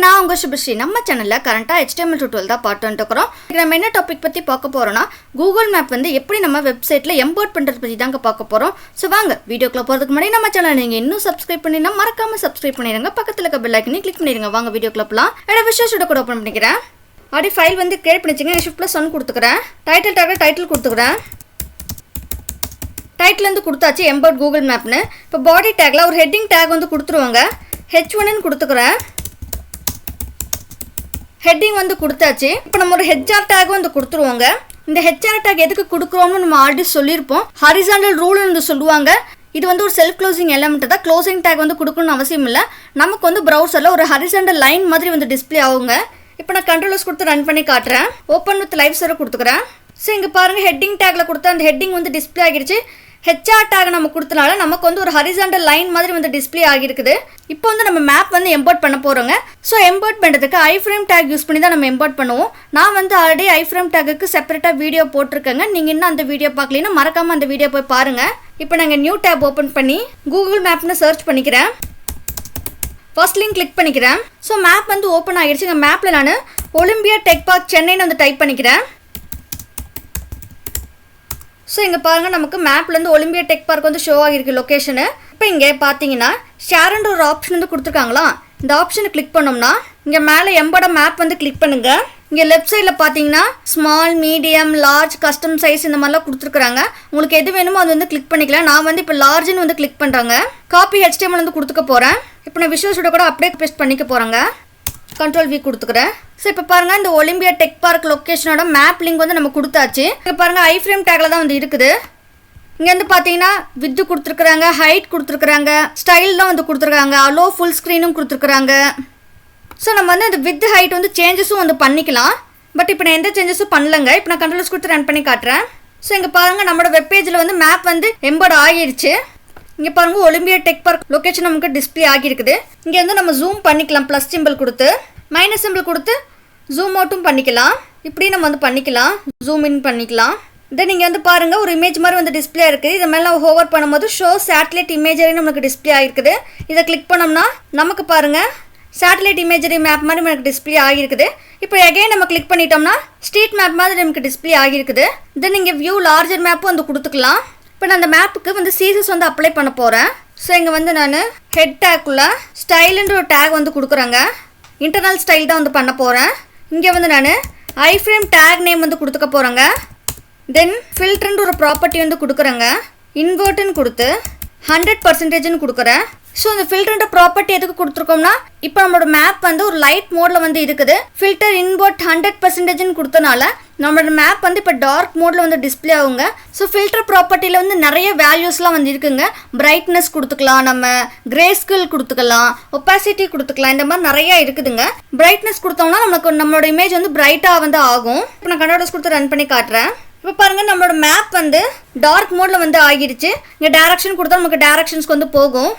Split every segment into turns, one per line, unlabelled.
நான் உங்க சுபஸ்ரீ நம்ம சேனல்ல கரண்டா HTML tutorial தான் பார்த்துட்டு இருக்கோம். நம்ம என்ன டாபிக் பத்தி பார்க்க போறோம்னா Google Map வந்து எப்படி நம்ம வெப்சைட்ல இம்போர்ட் பண்றது பத்தி தாங்க பார்க்க போறோம். சோ வாங்க வீடியோக்குள்ள போறதுக்கு முன்னாடி நம்ம சேனலை நீங்க இன்னும் சப்ஸ்கிரைப் பண்ணினா மறக்காம சப்ஸ்கிரைப் பண்ணிருங்க. பக்கத்துல இருக்க பெல் ஐகானை கிளிக் பண்ணிருங்க. வாங்க வீடியோக்குள்ள போலாம். எட விஷயத்தை கூட ஓபன் பண்ணிக்கிறேன். ஆடி ஃபைல் வந்து கிரியேட் பண்ணிச்சீங்க. shift+1 கொடுத்துக்கறேன். டைட்டில் டாக்ல டைட்டில் கொடுத்துக்கறேன். டைட்டில் வந்து கொடுத்தாச்சு எம்போர்ட் Google Mapனு. இப்போ பாடி டாக்ல ஒரு ஹெட்டிங் டாக் வந்து கொடுத்துருவாங்க. H1 ன்னு கொடுத்துக்கறேன். ஹெட்டிங் வந்து கொடுத்தாச்சு. இப்போ நம்ம ஒரு HR டாக் வந்து கொடுத்துருவாங்க. இந்த HR டாக் எதுக்கு கொடுக்குறோம்னு நம்ம ஆல்ரெடி சொல்லியிருப்போம். ஹாரிசான்டல் ரூல் வந்து சொல்லுவாங்க. இது வந்து ஒரு செல்ஃப் க்ளோசிங் எலிமெண்ட் தான். க்ளோசிங் டாக் வந்து கொடுக்கணும்னு அவசியம் இல்லை. நமக்கு வந்து ப்ரௌசரில் ஒரு ஹாரிசான்டல் லைன் மாதிரி வந்து டிஸ்பிளே ஆகுங்க. இப்போ நான் கண்ட்ரோல்ஸ் கொடுத்து ரன் பண்ணி காட்டுறேன். ஓப்பன் வித் லைவ் சர்வர் கொடுத்துக்கிறேன். ஸோ இங்கே பாருங்கள் ஹெட்டிங் டேக்ல கொடுத்தா அந்த ஹெட்டிங் வந்து டிஸ்பிளே ஆகிடுச்சு. HR டாக் நம்ம கொடுத்தனால நமக்கு வந்து ஒரு ஹாரிசான்டல் லைன் மாதிரி வந்து டிஸ்பிளே ஆகிருக்குது. இப்போ வந்து நம்ம மேப் வந்து இம்போர்ட் பண்ண போகிறோங்க. ஸோ இம்போர்ட் பண்ணுறதுக்கு ஐஃப்ரேம் டாக் யூஸ் பண்ணி தான் நம்ம இம்போர்ட் பண்ணுவோம். நான் வந்து ஆல்ரெடி ஐஃப்ரேம் டாக்கு செப்பரேட்டாக வீடியோ போட்டிருக்கேங்க. நீங்கள் இன்னும் அந்த வீடியோ பார்க்கலன்னா மறக்காமல் அந்த வீடியோ போய் பாருங்கள். இப்போ நாங்கள் நியூ டேப் ஓப்பன் பண்ணி Google மேப்னு சர்ச் பண்ணிக்கிறேன். ஃபர்ஸ்ட் லிங்க் கிளிக் பண்ணிக்கிறேன். ஸோ மேப் வந்து ஓப்பன் ஆகிடுச்சு. இங்கே மேப்பில் நான் ஒலிம்பியா டெக் பார்க் சென்னைன்னு வந்து டைப் பண்ணிக்கிறேன். ஸோ இங்கே பாருங்கள் நமக்கு மேப்லேருந்து ஒலிம்பியா டெக் பார்க் வந்து ஷோ ஆகிருக்கு லொக்கேஷனு. இப்போ இங்கே பார்த்தீங்கன்னா ஷேர்ன்ற ஒரு ஆப்ஷன் வந்து கொடுத்துருக்காங்களா, இந்த ஆப்ஷனை கிளிக் பண்ணோம்னா இங்கே மேலே எம்போட மேப் வந்து கிளிக் பண்ணுங்கள். இங்கே லெஃப்ட் சைடில் பார்த்தீங்கன்னா small, medium, large, custom size இந்த மாதிரிலாம் கொடுத்துருக்குறாங்க. உங்களுக்கு எது வேணுமோ அது வந்து கிளிக் பண்ணிக்கலாம். நான் வந்து இப்போ லார்ஜ்னு வந்து கிளிக் பண்ணுறேங்க. காப்பி HTML வந்து கொடுத்துக்க போகிறேன். இப்போ நான் விஷுவல்ஸோட கூட அப்படியே பேஸ்ட் பண்ணிக்க போகிறேங்க. Ctrl+V கொடுத்துக்கிறேன். ஸோ இப்போ பாருங்கள் இந்த ஒலிம்பியா டெக் பார்க் லொக்கேஷனோட மேப் லிங்க் வந்து நம்ம கொடுத்தாச்சு. இப்போ பாருங்கள் ஐஃப்ரேம் டேக்ல தான் வந்து இருக்குது. இங்கே வந்து பார்த்தீங்கன்னா வித்து கொடுத்துருக்குறாங்க, ஹைட் கொடுத்துருக்குறாங்க, ஸ்டைல் தான் வந்து கொடுத்துருக்காங்க, அலோ ஃபுல் ஸ்க்ரீனும் கொடுத்துருக்குறாங்க. ஸோ நம்ம வந்து இந்த வித் ஹைட் வந்து சேஞ்சஸும் வந்து பண்ணிக்கலாம். பட் இப்போ நான் எந்த சேஞ்சஸும் பண்ணலங்க. இப்போ நான் கண்ட்ரோல்ஸ் கொடுத்து ரன் பண்ணி காட்டுறேன். ஸோ இங்கே பாருங்கள் நம்மளோட வெப்பேஜில் வந்து மேப் வந்து எம்போர்ட் ஆகிடுச்சு. இங்கே பாருங்கள் ஒலிம்பியா டெக் பார்க் லொக்கேஷன் நமக்கு டிஸ்பிளே ஆகியிருக்குது. இங்கே வந்து நம்ம ஜூம் பண்ணிக்கலாம். ப்ளஸ் சிம்பிள் கொடுத்து மைனஸ் சிம்பிள் கொடுத்து ஜூம் அவுட்டும் பண்ணிக்கலாம். இப்படி நம்ம வந்து பண்ணிக்கலாம், ஜூம் இன் பண்ணிக்கலாம். தென் இங்கே வந்து பாருங்கள் ஒரு இமேஜ் மாதிரி வந்து டிஸ்பிளே இருக்குது. இதை மேலே நம்ம ஹோவர் பண்ணும்போது ஷோ சேட்டலைட் இமேஜரி நமக்கு டிஸ்பிளே ஆகிருக்குது. இதை கிளிக் பண்ணோம்னா நமக்கு பாருங்கள் சேட்டலைட் இமேஜரி மேப் மாதிரி நமக்கு டிஸ்பிளே ஆகிருக்குது. இப்போ எகைன் நம்ம கிளிக் பண்ணிட்டோம்னா ஸ்ட்ரீட் மேப் மாதிரி நமக்கு டிஸ்பிளே ஆகிருக்குது. தென் இங்கே வியூ லார்ஜர் மேப்பும் வந்து கொடுத்துக்கலாம். இப்போ நான் அந்த மேப்புக்கு வந்து சீசஸ் வந்து அப்ளை பண்ண போகிறேன். ஸோ இங்கே வந்து நான் ஹெட் டேக்குள்ள ஸ்டைலுன்ற ஒரு டேக் வந்து கொடுக்குறேங்க. இன்டர்னல் ஸ்டைல் தான் வந்து பண்ண போகிறேன். இங்கே வந்து நான் ஐஃப்ரேம் டேக் நேம் வந்து கொடுத்துக்க போகிறேங்க. தென் ஃபில்டர்ன்ற ஒரு ப்ராப்பர்ட்டி வந்து கொடுக்குறேங்க. இன்வெர்ட்னு கொடுத்து 100%ன்னு கொடுக்குறேன். ஸோ இந்த ஃபில்டர்ன்ற ப்ராப்பர்ட்டி எதுக்கு கொடுத்துருக்கோம்னா இப்போ நம்மளோட மேப் வந்து ஒரு லைட் மோடில் வந்து இருக்குது. ஃபில்டர் இன்வெர்ட் 100%ன்னு கொடுத்தனால நம்மளோட மேப் வந்து இப்போ டார்க் மோடில் வந்து டிஸ்பிளே ஆகுங்க. ஸோ ஃபில்டர் ப்ராப்பர்ட்டியில் வந்து நிறைய வேல்யூஸ்லாம் வந்து இருக்குங்க. பிரைட்னஸ் கொடுத்துக்கலாம், நம்ம கிரே ஸ்கேல் கொடுத்துக்கலாம், ஒப்பாசிட்டி கொடுத்துக்கலாம், இந்த மாதிரி நிறையா இருக்குதுங்க. பிரைட்னஸ் கொடுத்தோம்னா நமக்கு நம்மளோட இமேஜ் வந்து பிரைட்டாக வந்து ஆகும். இப்போ நான் கண்ட்ரோல்ஸ் கொடுத்து ரன் பண்ணி காட்டுறேன். இப்போ பாருங்கள் நம்மளோட மேப் வந்து டார்க் மோடில் வந்து ஆகிடுச்சு. இங்கே டேரக்ஷன் கொடுத்தா நமக்கு டேரக்ஷன்ஸ்க்கு வந்து போகும்.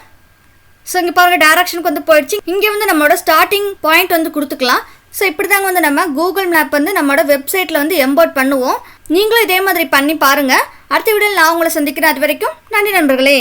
ஸோ இங்கே பாருங்கள் டேரக்ஷனுக்கு வந்து போயிடுச்சு. இங்கே வந்து நம்மளோட ஸ்டார்டிங் பாயிண்ட் வந்து கொடுத்துக்கலாம். ஸோ இப்படி தாங்க வந்து நம்ம கூகுள் மேப் வந்து நம்மளோட வெப்சைட்டில் வந்து எம்போர்ட் பண்ணுவோம். நீங்களும் இதே மாதிரி பண்ணி பாருங்கள். அடுத்த வீடியோவில் நான் உங்களை சந்திக்கிறேன். அது வரைக்கும் நன்றி நண்பர்களே.